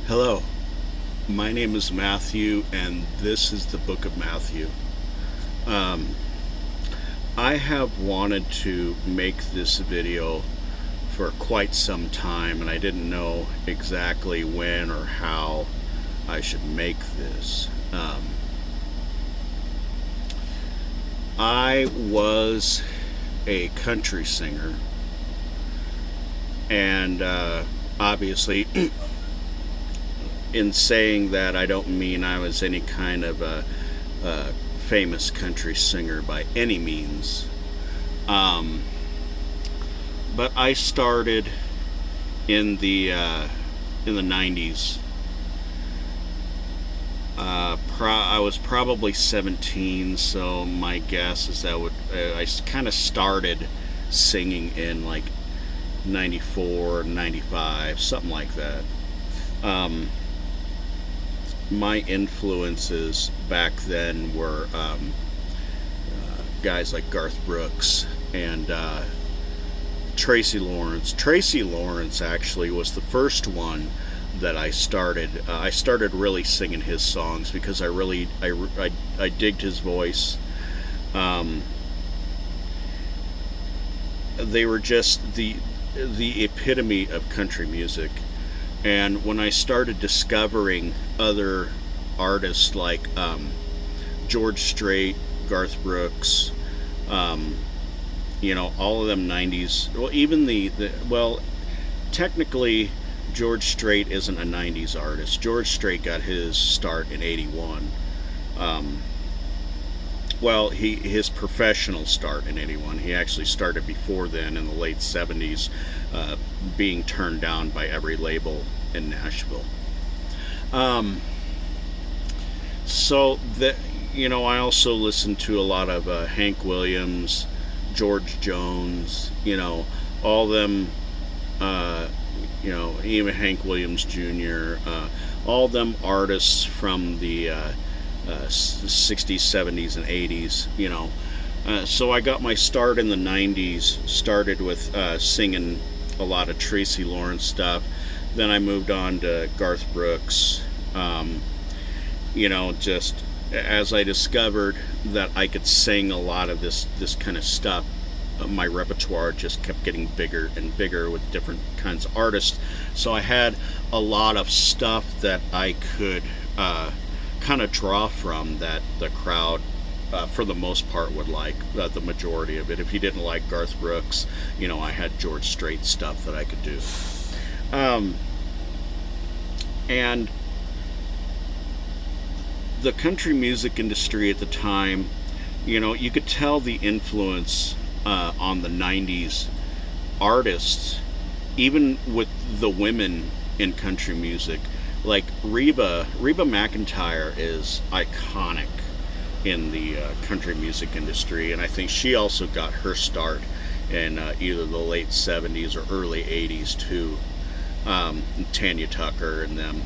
Hello, my name is Matthew, and this is the Book of Matthew. Um, I have wanted to make this video for quite some time, and I didn't know exactly when or how I should make this. I was a country singer, and obviously, in saying that, I don't mean I was any kind of a famous country singer by any means. Um, but I started in the '90s. I was probably 17, so my guess is that I kind of started singing in like '94, '95, something like that. Um, my influences back then were guys like Garth Brooks and Tracy Lawrence. Tracy Lawrence actually was the first one that I started. I started really singing his songs because I digged his voice. Um, they were just the epitome of country music. And when I started discovering other artists like George Strait, Garth Brooks, um, all of them '90s. Well, even well, technically, George Strait isn't a '90s artist. George Strait got his start in '81. Um, well, his professional start in '81. He actually started before then in the late '70s, uh, being turned down by every label in Nashville. Um, so that I also listened to a lot of Hank Williams, George Jones. All them. Uh, even Hank Williams Jr. All them artists from the 60s, 70s, and 80s. So I got my start in the '90s. Started with singing a lot of Tracy Lawrence stuff. Then I moved on to Garth Brooks. Just as I discovered that I could sing a lot of this kind of stuff, my repertoire just kept getting bigger and bigger with different kinds of artists. So I had a lot of stuff that I could kind of draw from that the crowd, for the most part, would like. The majority of it. If you didn't like Garth Brooks, I had George Strait stuff that I could do. Um, and the country music industry at the time, you could tell the influence on the '90s artists, even with the women in country music. Like Reba McEntire is iconic in the country music industry, and I think she also got her start in either the late '70s or early '80s too. Tanya Tucker and them,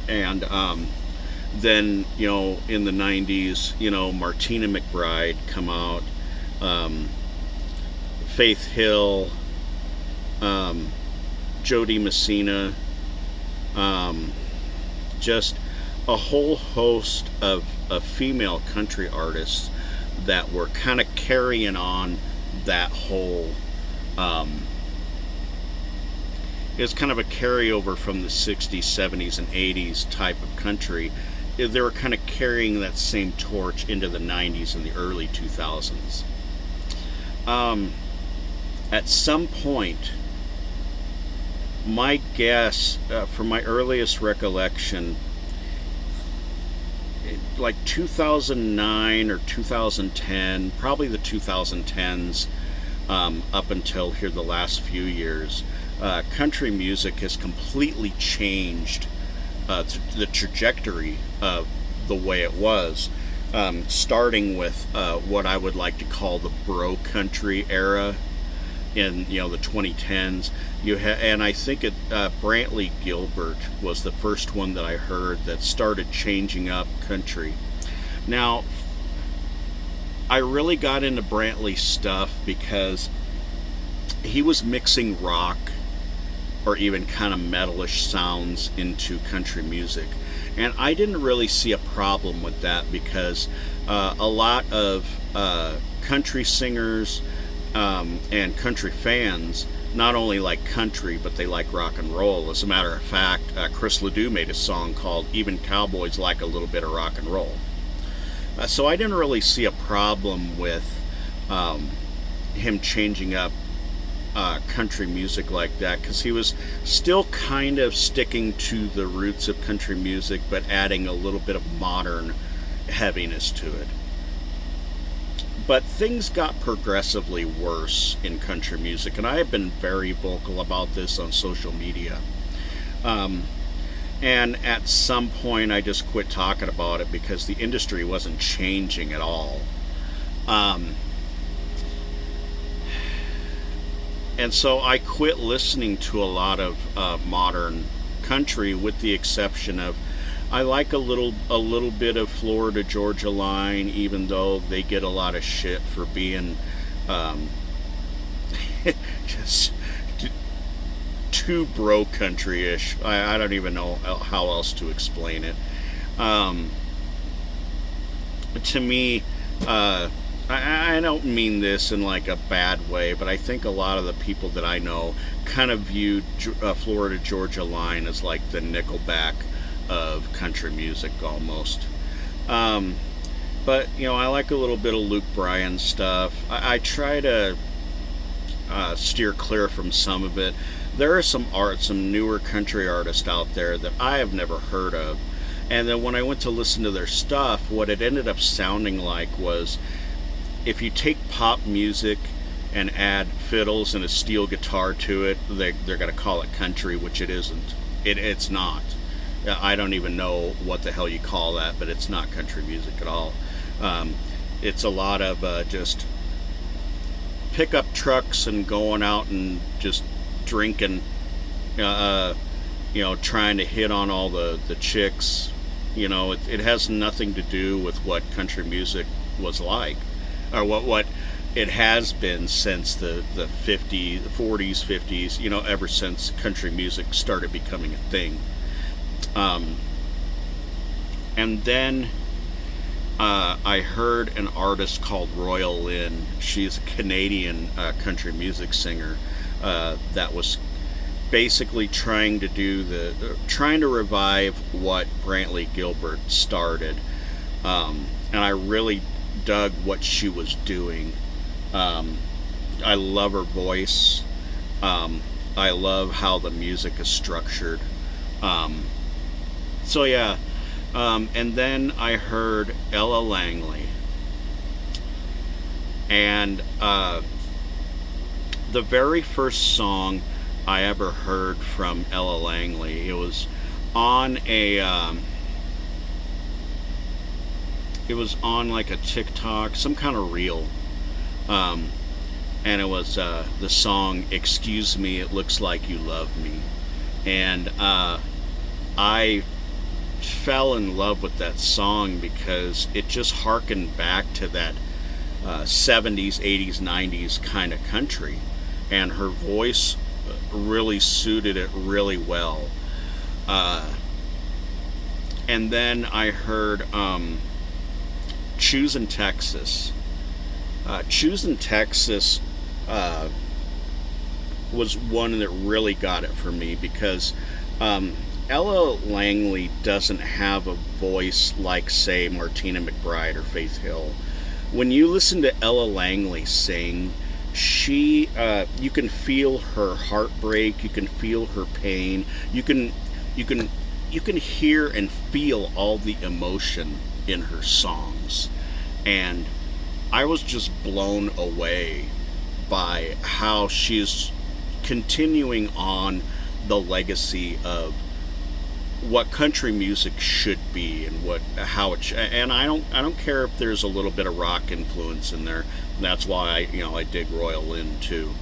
and then in the '90s, Martina McBride come out, um, Faith Hill, um, Jody Messina, um, just a whole host of female country artists that were kind of carrying on that whole. Um, it's kind of a carryover from the '60s, '70s, and '80s type of country. They were kind of carrying that same torch into the '90s and the early 2000s. Um, at some point, my guess, from my earliest recollection, like 2009 or 2010, probably the 2010s, up until here the last few years, country music has completely changed the trajectory of the way it was. Starting with what I would like to call the bro country era in the 2010s. And I think Brantley Gilbert was the first one that I heard that started changing up country. Now, I really got into Brantley's stuff because he was mixing rock or even kind of metalish sounds into country music. And I didn't really see a problem with that because a lot of country singers and country fans not only like country, but they like rock and roll. As a matter of fact, Chris Ledoux made a song called Even Cowboys Like a Little Bit of Rock and Roll. So I didn't really see a problem with him changing up country music like that, because he was still kind of sticking to the roots of country music but adding a little bit of modern heaviness to it. But things got progressively worse in country music, and I have been very vocal about this on social media. And at some point, I just quit talking about it because the industry wasn't changing at all. And so I quit listening to a lot of modern country, with the exception of I like a little bit of Florida Georgia Line, even though they get a lot of shit for being just too bro country-ish. I don't even know how else to explain it. To me, I don't mean this in like a bad way, but I think a lot of the people that I know kind of view Florida Georgia Line as like the Nickelback of country music almost. But I like a little bit of Luke Bryan stuff. I try to steer clear from some of it. There are some newer country artists out there that I have never heard of, and then when I went to listen to their stuff, what it ended up sounding like was, if you take pop music and add fiddles and a steel guitar to it, they're going to call it country, which it isn't. It's not. I don't even know what the hell you call that, but it's not country music at all. It's a lot of just pickup trucks and going out and just drinking, trying to hit on all the chicks. It has nothing to do with what country music was like, or what it has been since the 40s, 50s, ever since country music started becoming a thing. And then I heard an artist called Royal Lynn. She's a Canadian country music singer that was basically trying to revive what Brantley Gilbert started. And I really dug what she was doing. I love her voice. I love how the music is structured. So yeah, and then I heard Ella Langley, and the very first song I ever heard from Ella Langley, it was on like a TikTok, some kind of reel, and it was the song "Excuse Me, It Looks Like You Love Me," and I fell in love with that song because it just harkened back to that 70s, 80s, 90s kind of country, and her voice really suited it really well. And then I heard Choosing Texas. Choosing Texas was one that really got it for me because Ella Langley doesn't have a voice like, say, Martina McBride or Faith Hill. When you listen to Ella Langley sing, you can feel her heartbreak, you can feel her pain, you can hear and feel all the emotion in her songs. And I was just blown away by how she's continuing on the legacy of what country music should be, and and I don't care if there's a little bit of rock influence in there. That's why I dig Royal Lynn too.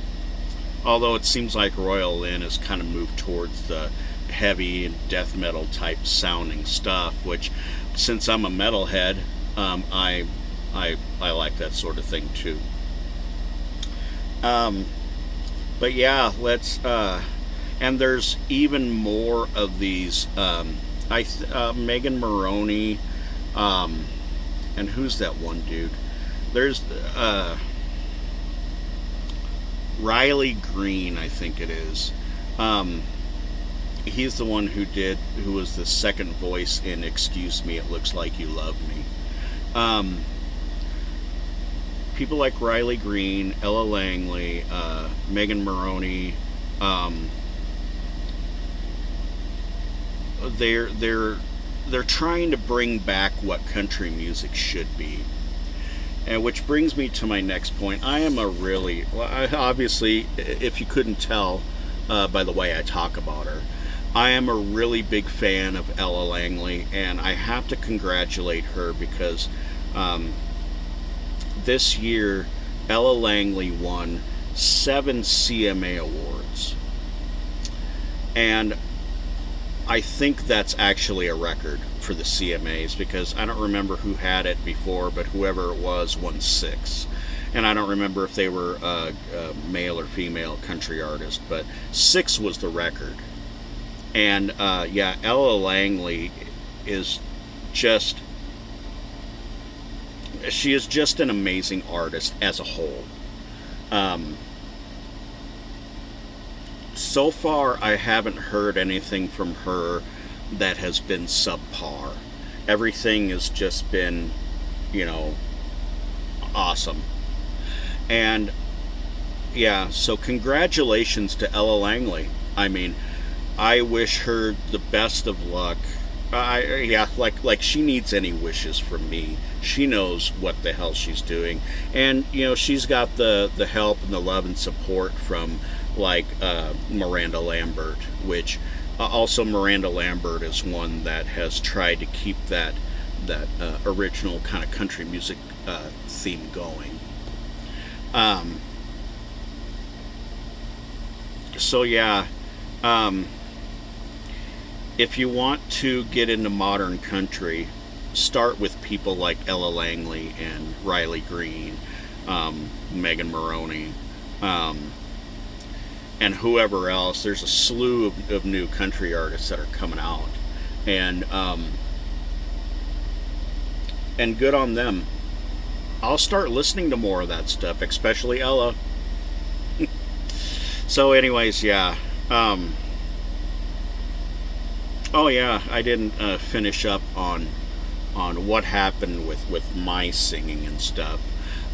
Although it seems like Royal Lynn has kind of moved towards the heavy and death metal type sounding stuff, which, since I'm a metalhead, I like that sort of thing too. But yeah, let's And there's even more of these. Megan Maroney, and who's that one dude? There's Riley Green, I think it is. Um, he's the one who was the second voice in "Excuse Me, It Looks Like You Love Me." Um, People like Riley Green, Ella Langley, Megan Maroney. Um, they're they're trying to bring back what country music should be. And which brings me to my next point. I am a really, well, obviously, if you couldn't tell by the way I talk about her, I am a really big fan of Ella Langley, and I have to congratulate her because um, this year Ella Langley won 7 CMA awards. And I think that's actually a record for the CMAs because I don't remember who had it before, but whoever it was won 6. And I don't remember if they were male or female country artist, but 6 was the record. And yeah, Ella Langley is just, she is just an amazing artist as a whole. Um, so far, I haven't heard anything from her that has been subpar. Everything has just been, you know, awesome. And yeah, so congratulations to Ella Langley. I mean, I wish her the best of luck. Yeah, like she needs any wishes from me. She knows what the hell she's doing, and you know she's got the help and the love and support from like Miranda Lambert, which also Miranda Lambert is one that has tried to keep that original kind of country music theme going. Um, so yeah. Um, if you want to get into modern country, start with people like Ella Langley and Riley Green, Megan Maroney, um, and whoever else. There's a slew of new country artists that are coming out, and and good on them. I'll start listening to more of that stuff, especially Ella. So, anyways, yeah. Oh yeah, I didn't finish up on what happened with my singing and stuff.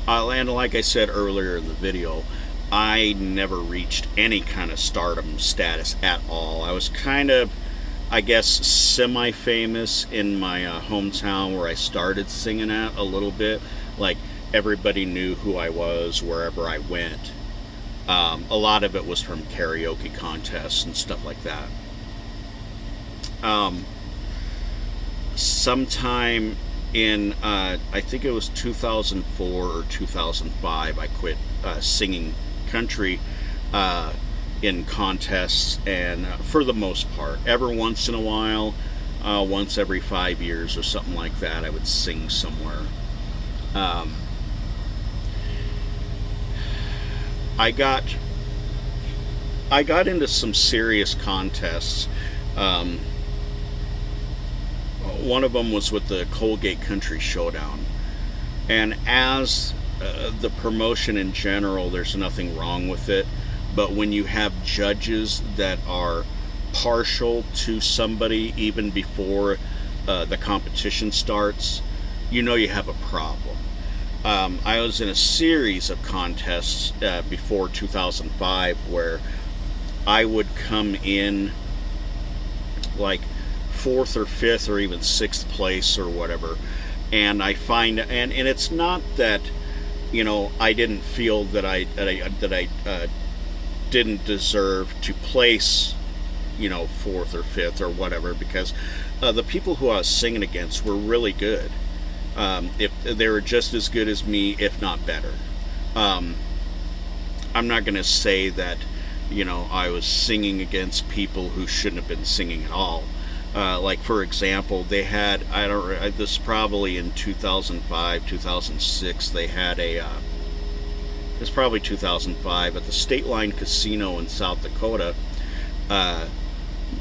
And like I said earlier in the video, I never reached any kind of stardom status at all. I was kind of, I guess, semi-famous in my hometown where I started singing at a little bit. Like everybody knew who I was wherever I went. A lot of it was from karaoke contests and stuff like that. Um, Sometime in I think it was 2004 or 2005, I quit singing country in contests, and for the most part, every once in a while, once every 5 years or something like that, I would sing somewhere. Um, I got I got into some serious contests. Um, One of them was with the Colgate Country Showdown. And as the promotion in general, there's nothing wrong with it. But when you have judges that are partial to somebody even before the competition starts, you know you have a problem. I was in a series of contests before 2005 where I would come in like fourth or fifth or even sixth place or whatever, and I find and it's not that I didn't feel that I didn't deserve to place fourth or fifth or whatever, because the people who I was singing against were really good. If they were just as good as me, if not better. um, I'm not going to say that I was singing against people who shouldn't have been singing at all. Like for example, they had this is probably in 2005, 2006. They had it's probably 2005 at the State Line Casino in South Dakota. uh,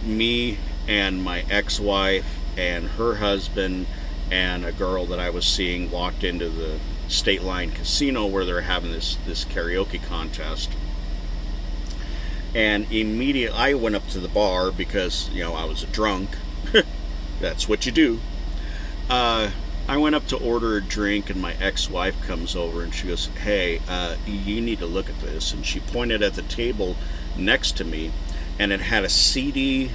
me and my ex-wife and her husband and a girl that I was seeing walked into the State Line Casino where they're having this karaoke contest. And immediately I went up to the bar because, I was a drunk. That's what you do. I went up to order a drink, and my ex-wife comes over and she goes, "Hey, you need to look at this." And she pointed at the table next to me, and it had a CD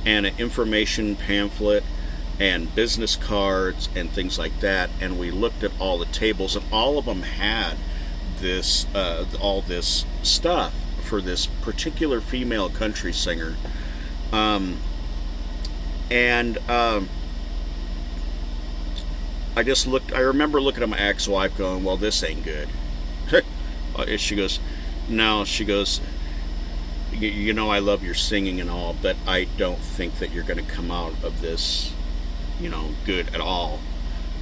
and an information pamphlet and business cards and things like that. And we looked at all the tables, and all of them had this, all this stuff for this particular female country singer. And I just looked. I remember looking at my ex-wife, going, "Well, this ain't good." She goes, "No." She goes, I love your singing and all, but I don't think that you're going to come out of this, good at all."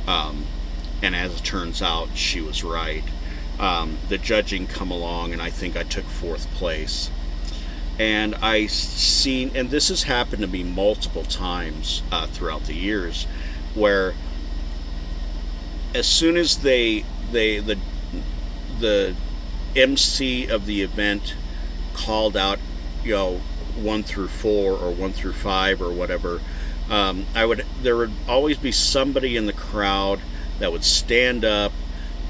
And as it turns out, she was right. The judging come along, and I think I took fourth place. And and this has happened to me multiple times throughout the years, where as soon as the MC of the event called out, 1 through 4 or 1 through 5 or whatever, there would always be somebody in the crowd that would stand up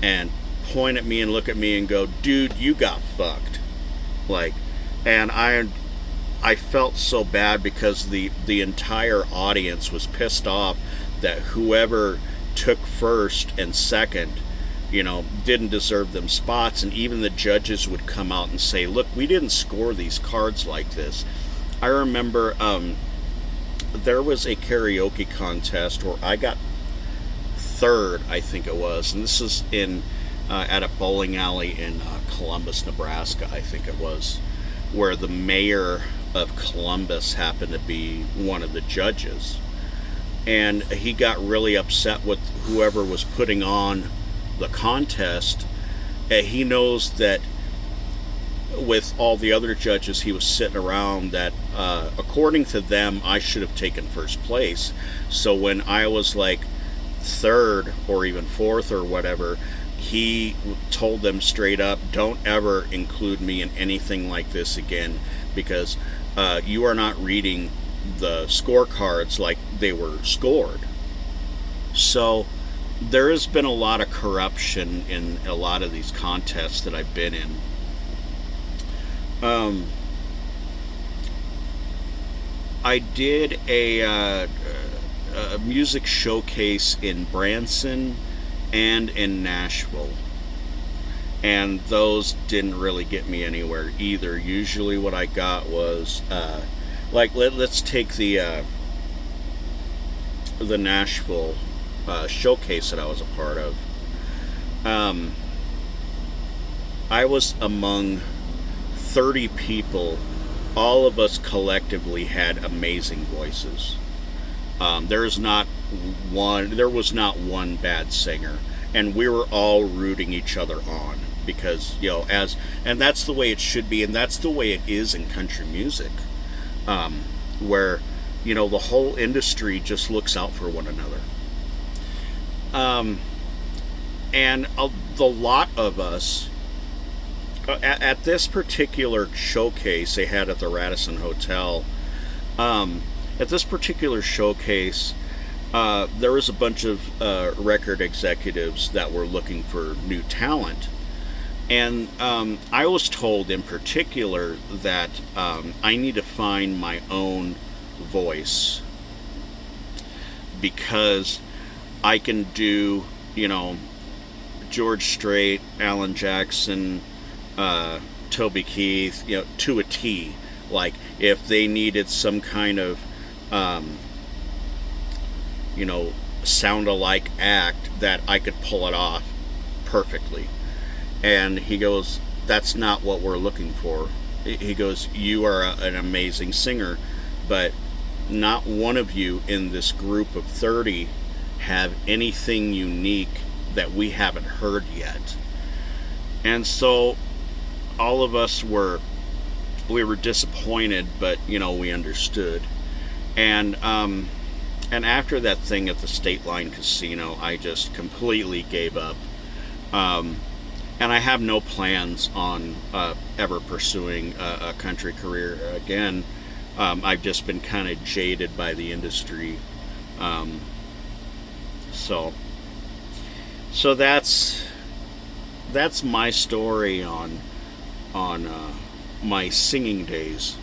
and point at me and look at me and go, "Dude, you got fucked." And I felt so bad because the entire audience was pissed off that whoever took first and second, didn't deserve them spots. And even the judges would come out and say, "Look, we didn't score these cards like this." I remember there was a karaoke contest where I got third, I think it was, and this is at a bowling alley in Columbus, Nebraska, I think it was, where the mayor of Columbus happened to be one of the judges. And he got really upset with whoever was putting on the contest. He knows that with all the other judges he was sitting around, that according to them, I should have taken first place. So when I was like third or even fourth or whatever, he told them straight up, "Don't ever include me in anything like this again, because you are not reading the scorecards like they were scored." So there has been a lot of corruption in a lot of these contests that I've been in. I did a music showcase in Branson and in Nashville, and those didn't really get me anywhere either. Usually what I got was let's take the Nashville showcase that I was a part of. I was among 30 people. All of us collectively had amazing voices. There was not one bad singer, and we were all rooting each other on, because and that's the way it should be, and that's the way it is in country music, where the whole industry just looks out for one another. And the lot of us at this particular showcase they had at the Radisson Hotel. At this particular showcase, there was a bunch of record executives that were looking for new talent. And I was told in particular that I need to find my own voice, because I can do, George Strait, Alan Jackson, Toby Keith, to a T. Like, if they needed some kind of sound-alike act, that I could pull it off perfectly. And he goes, "That's not what we're looking for." He goes, "You are an amazing singer, but not one of you in this group of 30 have anything unique that we haven't heard yet." And so all of us were we were disappointed, but we understood. And and after that thing at the State Line Casino, I just completely gave up. Um, and I have no plans on ever pursuing a country career again. I've just been kind of jaded by the industry. Um, so so that's my story on my singing days.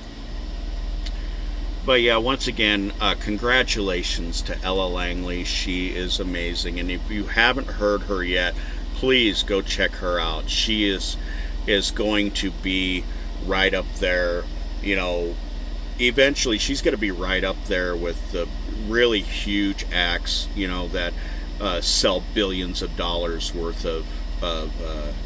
But yeah, once again, congratulations to Ella Langley. She is amazing, and if you haven't heard her yet, please go check her out. She is going to be right up there. You know, eventually she's going to be right up there with the really huge acts. That sell billions of dollars worth of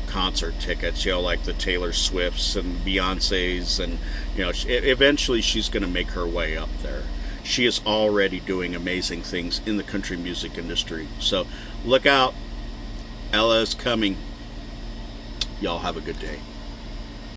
concert tickets. Like the Taylor Swifts and Beyonces, and eventually she's going to make her way up there. She is already doing amazing things in the country music industry. So look out, Ella is coming. Y'all have a good day.